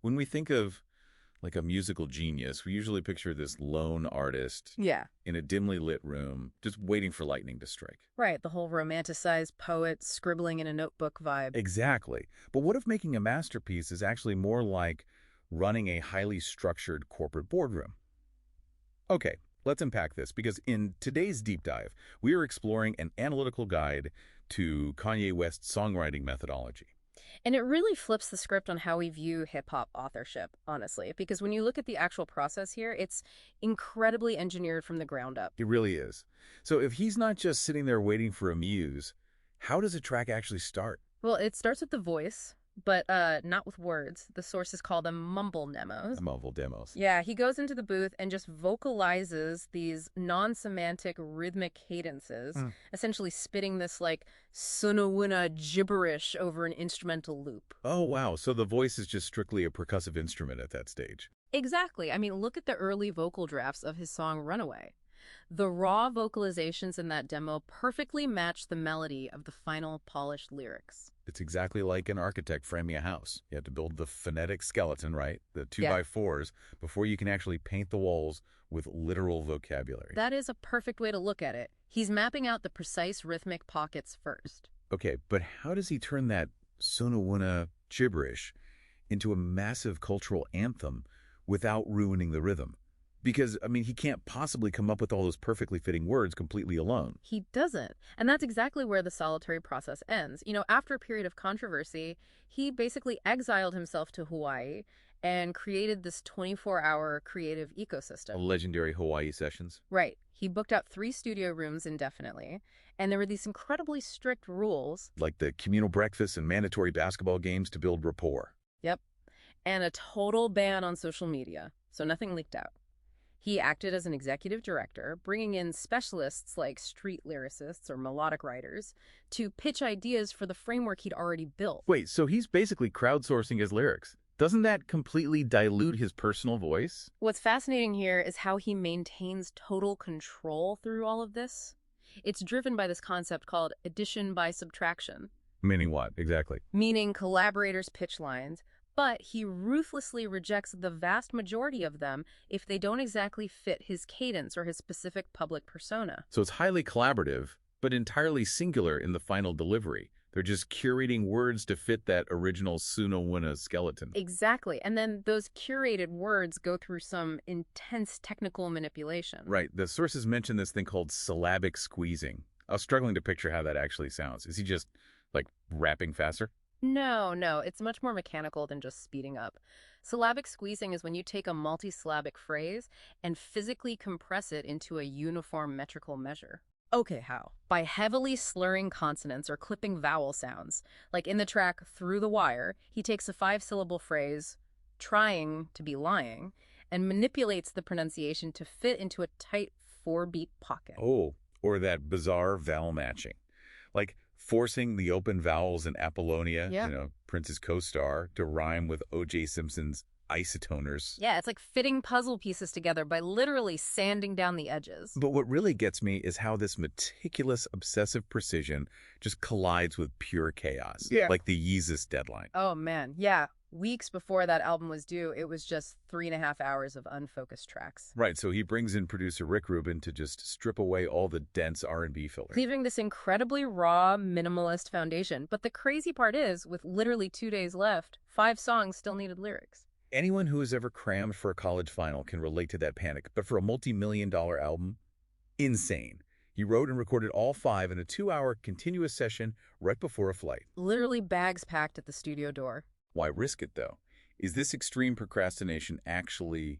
When we think of like a musical genius, we usually picture this lone artist Yeah. in a dimly lit room, just waiting for lightning to strike. Right, the whole romanticized poet scribbling in a notebook vibe. Exactly. But what if making a masterpiece is actually more like running a highly structured corporate boardroom? Okay, let's unpack this because in today's deep dive, we are exploring an analytical guide to Kanye West's songwriting methodology. And it really flips the script on how we view hip-hop authorship, honestly, because when you look at the actual process here, it's incredibly engineered from the ground up. It really is. So if he's not just sitting there waiting for a muse, how does a track actually start? Well, it starts with the voice, but not with words. The sources call them mumble demos. Mumble demos. Yeah, he goes into the booth and just vocalizes these non-semantic rhythmic cadences, essentially spitting this like sunawuna gibberish over an instrumental loop. Oh, wow. So the voice is just strictly a percussive instrument at that stage. Exactly. I mean, look at the early vocal drafts of his song Runaway. The raw vocalizations in that demo perfectly match the melody of the final polished lyrics. It's exactly like an architect framing a house. You have to build the phonetic skeleton, right? The two Yeah. by fours, before you can actually paint the walls with literal vocabulary. That is a perfect way to look at it. He's mapping out the precise rhythmic pockets first. Okay, but how does he turn that Sonawuna gibberish into a massive cultural anthem without ruining the rhythm? Because, I mean, he can't possibly come up with all those perfectly fitting words completely alone. He doesn't. And that's exactly where the solitary process ends. You know, after a period of controversy, he basically exiled himself to Hawaii and created this 24-hour creative ecosystem. Legendary Hawaii sessions. Right. He booked out 3 studio rooms indefinitely, and there were these incredibly strict rules. Like the communal breakfasts and mandatory basketball games to build rapport. Yep. And a total ban on social media, so nothing leaked out. He acted as an executive director, bringing in specialists like street lyricists or melodic writers to pitch ideas for the framework he'd already built. Wait, so he's basically crowdsourcing his lyrics. Doesn't that completely dilute his personal voice? What's fascinating here is how he maintains total control through all of this. It's driven by this concept called addition by subtraction. Meaning what, exactly? Meaning collaborators pitch lines, but he ruthlessly rejects the vast majority of them if they don't exactly fit his cadence or his specific public persona. So it's highly collaborative, but entirely singular in the final delivery. They're just curating words to fit that original Sunawuna skeleton. Exactly. And then those curated words go through some intense technical manipulation. Right. The sources mention this thing called syllabic squeezing. I was struggling to picture how that actually sounds. Is he just, like, rapping faster? No, it's much more mechanical than just speeding up. Syllabic squeezing is when you take a multisyllabic phrase and physically compress it into a uniform metrical measure. Okay, how? By heavily slurring consonants or clipping vowel sounds. Like in the track Through the Wire, he takes a 5-syllable phrase, trying to be lying, and manipulates the pronunciation to fit into a tight 4-beat pocket. Oh, or that bizarre vowel matching. Like forcing the open vowels in Apollonia, Prince's co-star, to rhyme with O.J. Simpson's isotoners. Yeah, it's like fitting puzzle pieces together by literally sanding down the edges. But what really gets me is how this meticulous, obsessive precision just collides with pure chaos. Yeah. Like the Yeezus deadline. Oh, man. Yeah. Weeks before that album was due, it was just 3.5 hours of unfocused tracks. Right, so he brings in producer Rick Rubin to just strip away all the dense R&B filler. Leaving this incredibly raw, minimalist foundation. But the crazy part is, with literally 2 days left, 5 songs still needed lyrics. Anyone who has ever crammed for a college final can relate to that panic, but for a multi-million-dollar album, insane. He wrote and recorded all 5 in a 2-hour continuous session right before a flight. Literally bags packed at the studio door. Why risk it, though? Is this extreme procrastination actually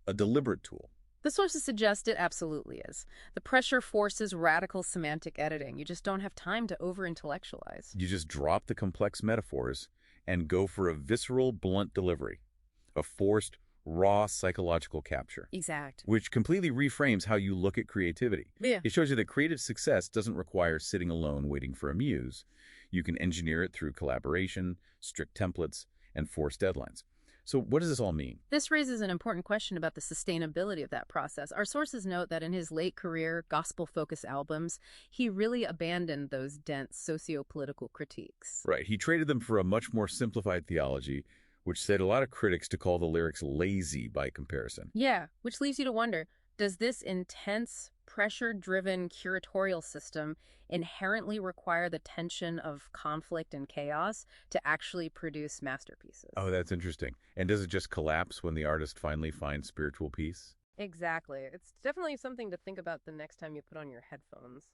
a deliberate tool? The sources suggest it absolutely is. The pressure forces radical semantic editing. You just don't have time to over-intellectualize. You just drop the complex metaphors and go for a visceral, blunt delivery. A forced, raw psychological capture. Exact. Which completely reframes how you look at creativity. Yeah. It shows you that creative success doesn't require sitting alone waiting for a muse. You can engineer it through collaboration, strict templates, and forced deadlines. So what does this all mean? This raises an important question about the sustainability of that process. Our sources note that in his late career, gospel-focused albums, he really abandoned those dense socio-political critiques. Right. He traded them for a much more simplified theology which said a lot of critics to call the lyrics lazy by comparison. Yeah, which leaves you to wonder, does this intense, pressure-driven curatorial system inherently require the tension of conflict and chaos to actually produce masterpieces? Oh, that's interesting. And does it just collapse when the artist finally finds spiritual peace? Exactly. It's definitely something to think about the next time you put on your headphones.